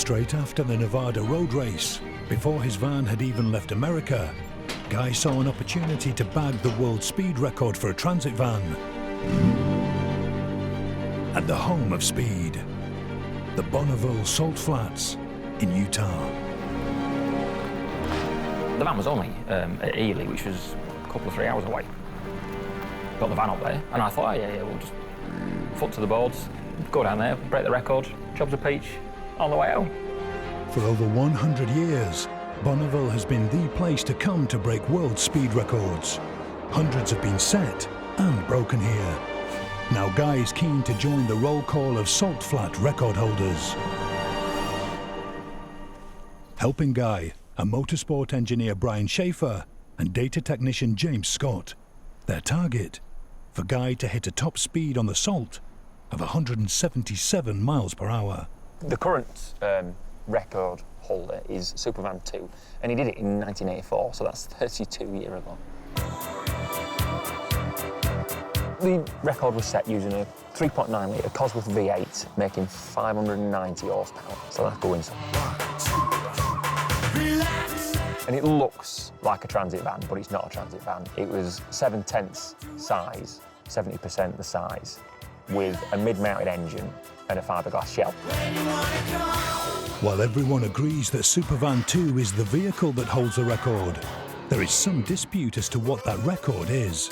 Straight after the Nevada road race, before his van had even left America, Guy saw an opportunity to bag the world speed record for a transit van. At the home of speed, the Bonneville Salt Flats in Utah. The van was only at Ely, which was a couple of 3 hours away. Got the van up there, and I thought, oh, yeah, we'll just foot to the boards, go down there, break the record, job's a peach, on the way home. For over 100 years, Bonneville has been the place to come to break world speed records. Hundreds have been set and broken here. Now Guy is keen to join the roll call of Salt Flat record holders. Helping Guy, a motorsport engineer Brian Schaefer and data technician James Scott. Their target, for Guy to hit a top speed on the Salt of 177 miles per hour. The current record holder is Supervan 2, and he did it in 1984, so that's 32 years ago. The record was set using a 3.9 litre Cosworth V8, making 590 horsepower, so that's going somewhere. And it looks like a transit van, but it's not a transit van. It was 7/10 size, 70% the size, with a mid-mounted engine and a fiberglass shell. While everyone agrees that Supervan 2 is the vehicle that holds the record, there is some dispute as to what that record is.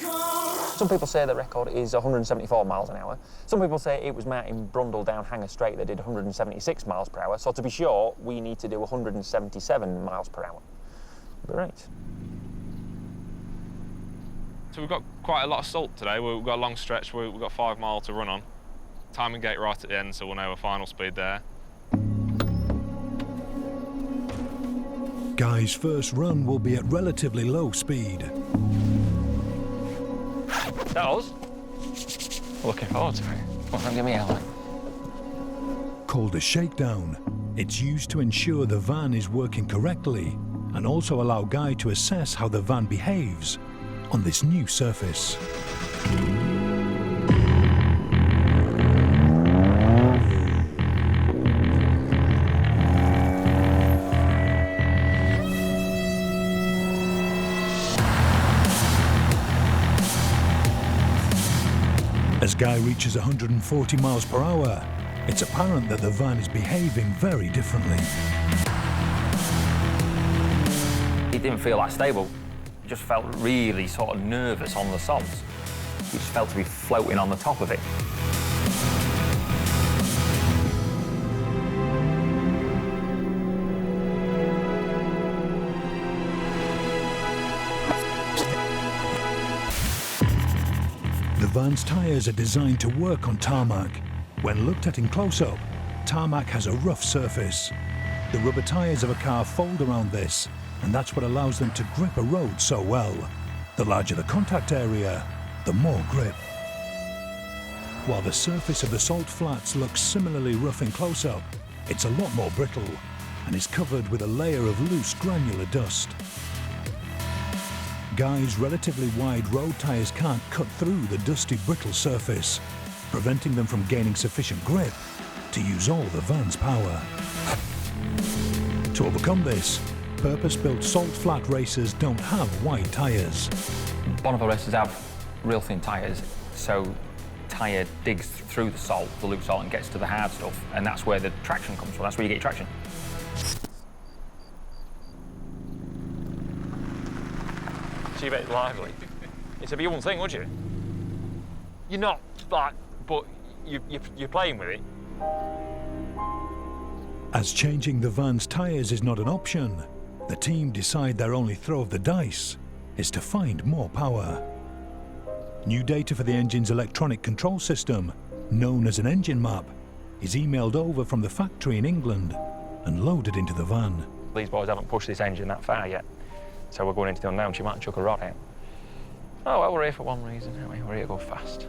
Some people say the record is 174 miles an hour. Some people say it was mounting Brundle down Hanger Straight that did 176 miles per hour. So to be sure, we need to do 177 miles per hour. Right. So we've got quite a lot of salt today. We've got a long stretch. We've got 5 miles to run on. Timing gate right at the end, so we'll know our final speed there. Guy's first run will be at relatively low speed. That us? Looking forward to it. Well, don't give me a light. Called a shakedown, it's used to ensure the van is working correctly and also allow Guy to assess how the van behaves on this new surface. As Guy reaches 140 miles per hour, it's apparent that the van is behaving very differently. It didn't feel that stable. It just felt really sort of nervous on the salt. It just felt to be floating on the top of it. The van's tyres are designed to work on tarmac. When looked at in close-up, tarmac has a rough surface. The rubber tyres of a car fold around this, and that's what allows them to grip a road so well. The larger the contact area, the more grip. While the surface of the Salt Flats looks similarly rough in close-up, it's a lot more brittle and is covered with a layer of loose granular dust. Guy's relatively wide road tyres can't cut through the dusty, brittle surface, preventing them from gaining sufficient grip to use all the van's power. To overcome this, purpose-built Salt Flat racers don't have wide tyres. Bonneville racers have real thin tyres, so tyre digs through the salt, the loose salt, and gets to the hard stuff, and that's where the traction comes from. That's where you get your traction. So you're a bit lively. It's a big one thing, would you? You're not, like, but you're playing with it. As changing the van's tyres is not an option, the team decide their only throw of the dice is to find more power. New data for the engine's electronic control system, known as an engine map, is emailed over from the factory in England and loaded into the van. These boys haven't pushed this engine that far yet, so we're going into the unknown. She might chuck a rod out. Oh, well, we're here for one reason, aren't we? We're here to go fast.